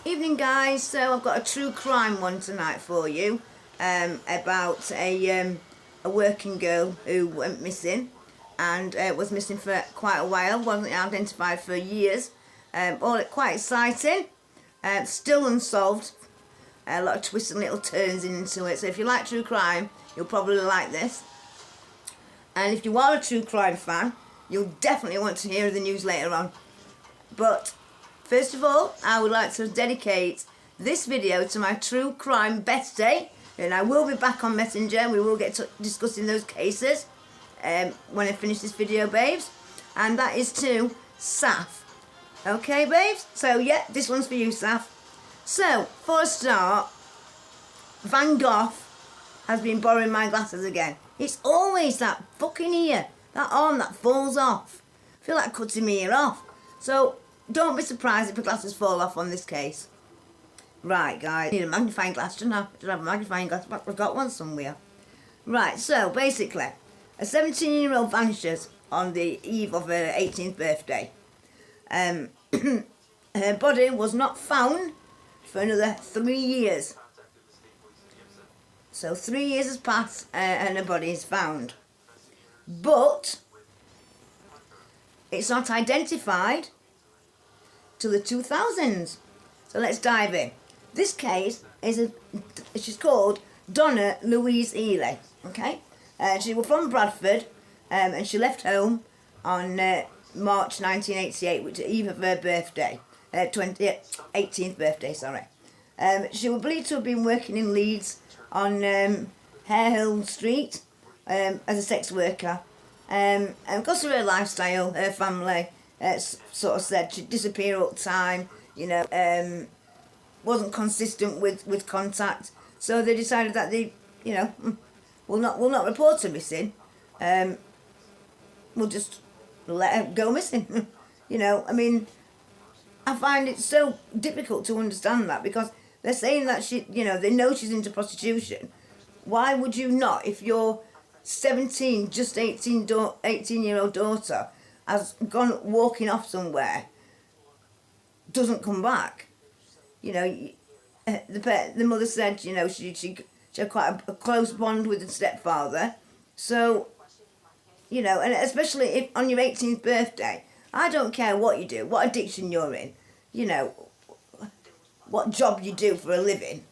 Evening guys, so I've got a true crime one tonight for you about a working girl who went missing and was missing for quite a while, wasn't identified for years. All quite exciting, still unsolved, a lot of twists and little turns into it, so if you like true crime you'll probably like this. And if you are a true crime fan, you'll definitely want to hear the news later on. But first of all, I would like to dedicate this video to my true crime bestie, and I will be back on Messenger and we will get to discussing those cases when I finish this video, babes. And that is to Saf. Okay, babes? So yeah, this one's for you, Saf. So, for a start, Van Gogh has been borrowing my glasses again. It's always that fucking ear, that arm that falls off. I feel like cutting my ear off. So, don't be surprised if the glasses fall off on this case. Right, guys. I need a magnifying glass, don't I? I don't have a magnifying glass, but I've got one somewhere. Right, so basically, a 17-year-old vanishes on the eve of her 18th birthday. Her body was not found for another 3 years. So 3 years has passed and her body is found. But it's not identified till the 2000s. So let's dive in. This case is she's called Donna Healy. Okay, she was from Bradford, and she left home on March 1988, which is the eve of her birthday, 18th birthday. Sorry. She was believed to have been working in Leeds on Harehill Street as a sex worker. And because of her lifestyle, her family sort of said she'd disappear all the time, you know, wasn't consistent with contact. So they decided that they, you know, will not report her missing. We'll just let her go missing. You know, I mean, I find it so difficult to understand that, because they're saying that she, you know, they know she's into prostitution. Why would you not, if your 17, just 18-year-old daughter has gone walking off somewhere, doesn't come back? You know, the mother said, you know, she had quite a close bond with the stepfather. So, you know, and especially if on your 18th birthday, I don't care what you do, what addiction you're in, you know, what job you do for a living,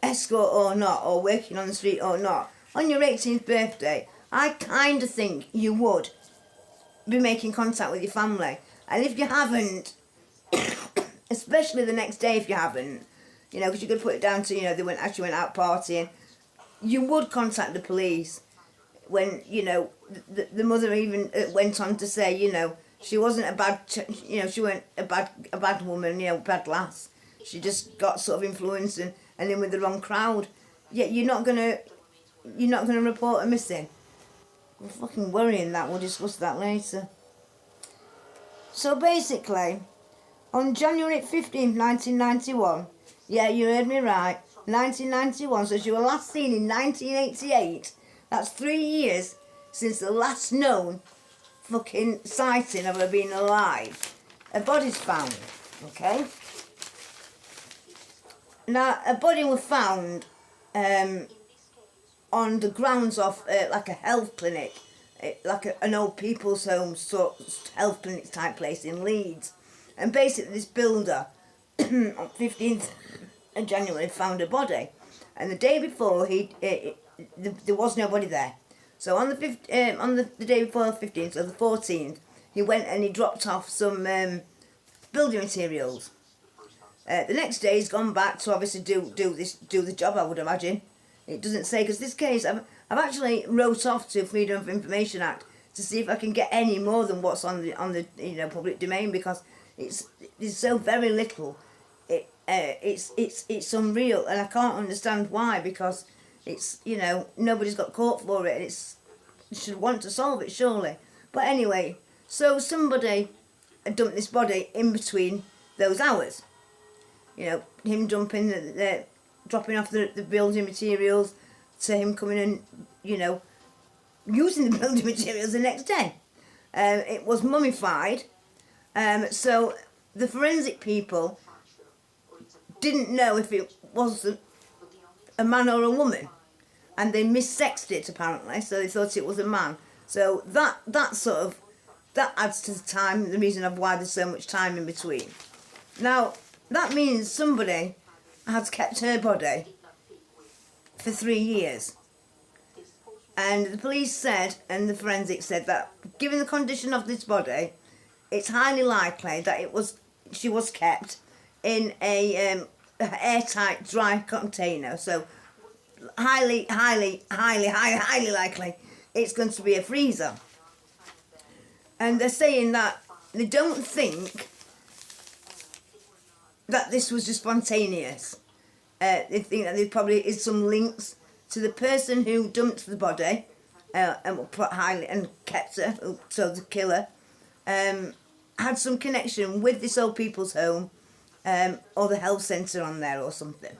escort or not, or working on the street or not, on your 18th birthday, I kind of think you would be making contact with your family. And if you haven't, especially the next day if you haven't, you know, because you could put it down to, you know, they actually went out partying, you would contact the police. When, you know, the mother even went on to say, you know, she wasn't a bad, you know, she weren't a bad woman, you know, bad lass. She just got sort of influenced and in with the wrong crowd. Yet you're not gonna report her missing. I'm fucking worrying that. We'll discuss that later. So basically, on January 15th, 1991, yeah, you heard me right, 1991, so she was last seen in 1988. That's 3 years since the last known fucking sighting of her being alive. Her body's found, okay? Now, her body was found on the grounds of like a health clinic, like an old people's home sort of health clinic type place in Leeds. And basically this builder on 15th of January found her body. And the day before, there was nobody there. So on the day before the 15th, so the 14th, he went and he dropped off some building materials. The next day he's gone back to obviously do the job, I would imagine. It doesn't say, because this case I've actually wrote off to Freedom of Information Act to see if I can get any more than what's on the you know, public domain, because there's so very little. It's unreal, and I can't understand why, because it's, you know, nobody's got caught for it, and you should want to solve it, surely. But anyway, so somebody had dumped this body in between those hours. You know, him dumping dropping off the building materials, to him coming and, you know, using the building materials the next day. It was mummified, so the forensic people didn't know if it was a man or a woman, and they missexed it apparently, so they thought it was a man. So that adds to the time, the reason of why there's so much time in between. Now that means somebody has kept her body for 3 years, and the police said, and the forensics said, that given the condition of this body, it's highly likely that she was kept in a airtight, dry container. So highly likely it's going to be a freezer. And they're saying that they don't think that this was just spontaneous. They think that there probably is some links to the person who dumped the body and put highly and kept her, so the killer had some connection with this old people's home or the health centre on there or something.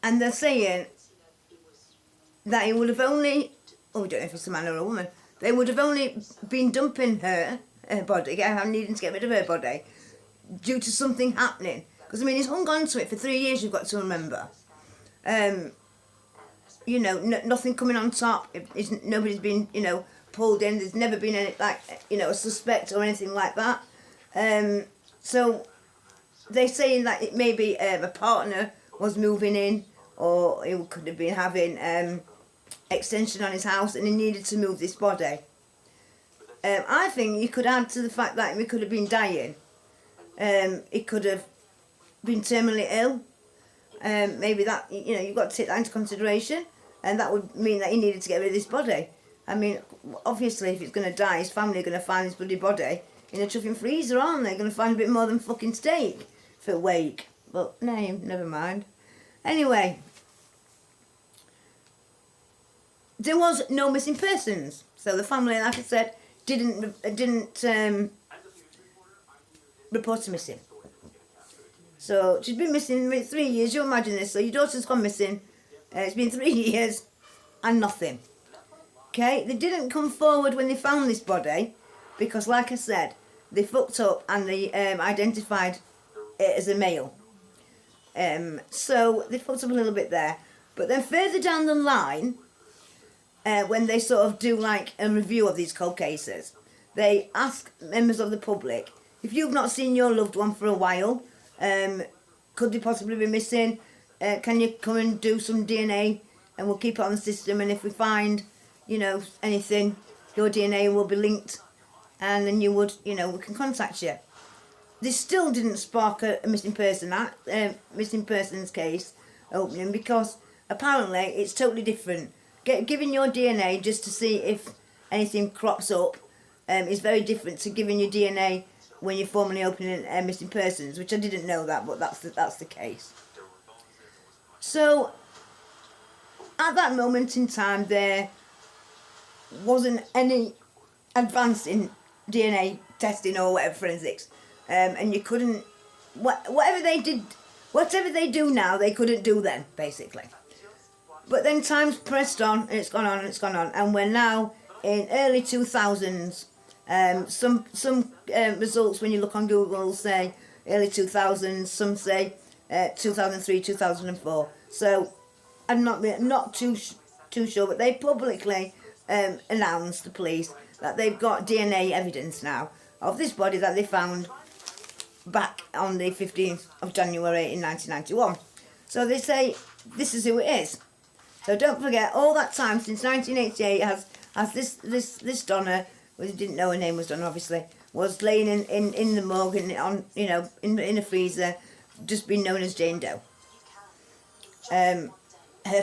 And they're saying that it would have only, we don't know if it's a man or a woman, they would have only been dumping her body, needing to get rid of her body, due to something happening. Because, I mean, he's hung on to it for 3 years, you've got to remember. You know, nothing coming on top, nobody's been, you know, pulled in, there's never been any, like, you know, a suspect or anything like that. So they're saying that it maybe a partner was moving in, or he could have been having extension on his house and he needed to move this body. I think you could add to the fact that he could have been dying. He could have been terminally ill. Maybe that, you know, you've got to take that into consideration, and that would mean that he needed to get rid of this body. I mean, obviously, if it's going to die, his family are going to find this bloody body in a chuffing freezer, aren't they? Going to find a bit more than fucking steak for a wake. But no, never mind. Anyway, there was no missing persons, so the family, like I said, didn't report her missing. So she's been missing 3 years. You imagine this. So your daughter's gone missing. It's been 3 years and nothing. Okay, they didn't come forward when they found this body because, like I said, they fucked up and they identified it as a male. So they fucked up a little bit there. But then further down the line, when they sort of do like a review of these cold cases, they ask members of the public, if you've not seen your loved one for a while, could they possibly be missing? Can you come and do some DNA and we'll keep it on the system, and if we find, you know, anything, your DNA will be linked, and then you would, you know, we can contact you. This still didn't spark a missing persons case opening, because apparently it's totally different. Giving your DNA just to see if anything crops up is very different to giving your DNA when you're formally opening missing persons, which I didn't know that, but that's the case. So at that moment in time, there wasn't any advance in DNA testing or whatever, forensics, and you couldn't, whatever they do now, they couldn't do then, basically. But then time's pressed on, and it's gone on and it's gone on, and we're now in early 2000s. Some results when you look on Google say early 2000s, some say 2003, 2004. So I'm not too sure, but they publicly announced, the police, that they've got DNA evidence now of this body that they found back on the 15th of January in 1991. So they say this is who it is. So don't forget, all that time since 1988 has this Donna, we didn't know her name was Donna, obviously, was laying in the morgue and on, you know, in a freezer, just been known as Jane Doe. Her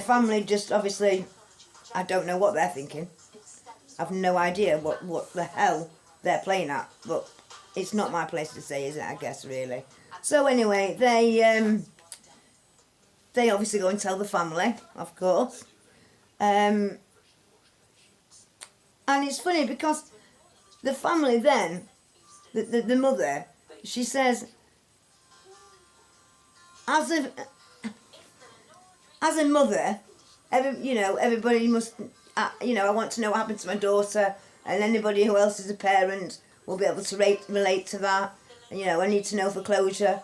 family just obviously, I don't know what they're thinking. I've no idea what the hell they're playing at, but it's not my place to say, is it? I guess, really. So anyway, they obviously go and tell the family, of course. And it's funny because the family then, the mother, she says, as a mother, everybody must, I want to know what happened to my daughter, and anybody who else is a parent will be able to relate to that. You know, I need to know for closure.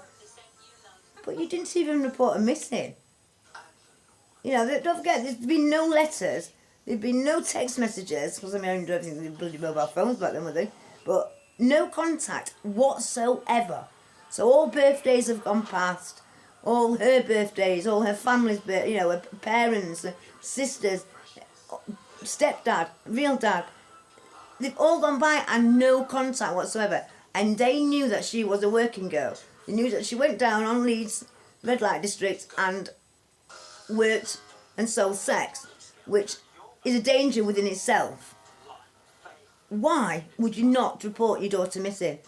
But you didn't even report her missing. You know, don't forget, there's been no letters, there've been no text messages, because I mean, I don't think they had bloody mobile phones back then, were they? But no contact whatsoever. So all birthdays have gone past, all her birthdays, all her family's birthdays, you know, her parents, her sisters, stepdad, real dad. They've all gone by and no contact whatsoever. And they knew that she was a working girl. They knew that she went down on Leeds red light district and worked and sold sex, which is a danger within itself. Why would you not report your daughter missing?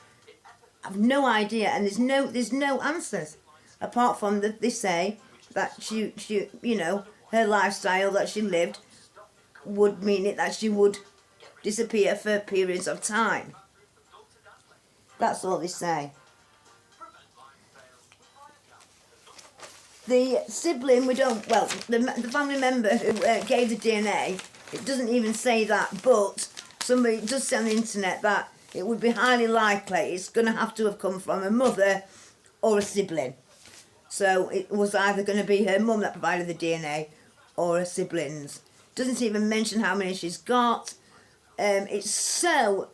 I've no idea, and there's no answers apart from that they say that she you know, her lifestyle that she lived would mean it that she would disappear for periods of time. That's all they say. The sibling, the family member who gave the DNA, it doesn't even say that, but somebody does say on the internet that it would be highly likely it's going to have come from a mother or a sibling. So it was either going to be her mum that provided the DNA or her siblings. Doesn't even mention how many she's got. It's so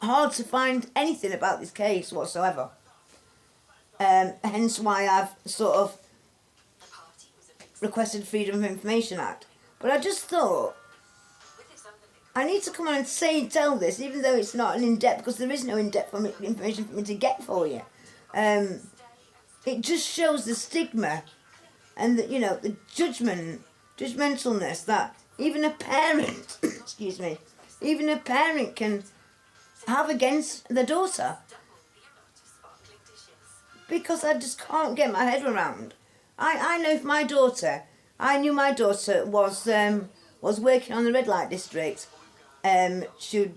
hard to find anything about this case whatsoever. Hence why I've sort of requested Freedom of Information Act. But I just thought I need to come on and tell this, even though it's not an in-depth, because there is no in-depth information for me to get for you. It just shows the stigma and the judgmentalness that even a parent, excuse me, even a parent can have against their daughter. Because I just can't get my head around. I know if my daughter, I knew my daughter was working on the red light district. She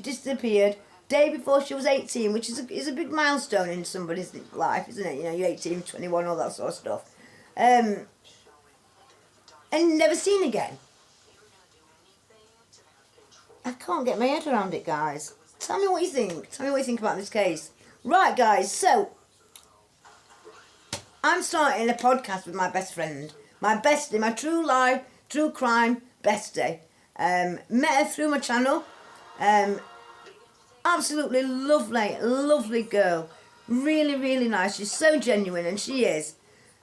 disappeared day before she was 18, which is a big milestone in somebody's life, isn't it? You know, you're 18, 21, all that sort of stuff. And never seen again. I can't get my head around it, guys. Tell me what you think. Tell me what you think about this case. Right, guys, so I'm starting a podcast with my best friend, my bestie, my true crime bestie. Met her through my channel. Absolutely lovely girl. Really, really nice. She's so genuine, and she is.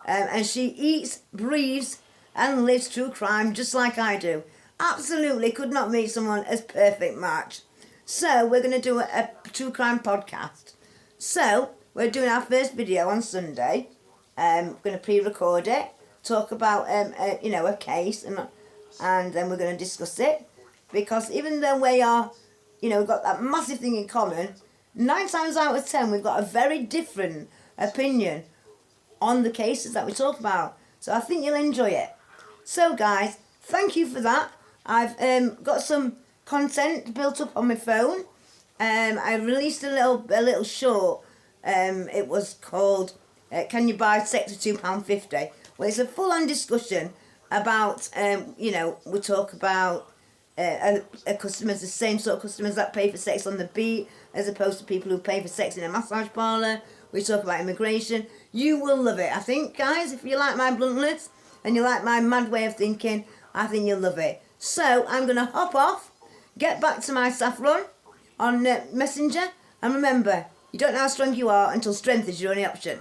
And she eats, breathes, and lives true crime just like I do. Absolutely could not meet someone as perfect match. So we're going to do a true crime podcast. So we're doing our first video on Sunday. We're going to pre-record it, talk about a case, and then we're going to discuss it. Because even though we are, we've got that massive thing in common, 9 times out of 10 we've got a very different opinion on the cases that we talk about. So I think you'll enjoy it. So guys, thank you for that. I've got some content built up on my phone. I released a little short. It was called Can You Buy Sex for £2.50? Well, it's a full-on discussion about, we talk about customers, the same sort of customers that pay for sex on the beat, as opposed to people who pay for sex in a massage parlour. We talk about immigration. You will love it. I think, guys, if you like my bluntness and you like my mad way of thinking, I think you'll love it. So I'm going to hop off, get back to my saffron on Messenger, and remember, you don't know how strong you are until strength is your only option.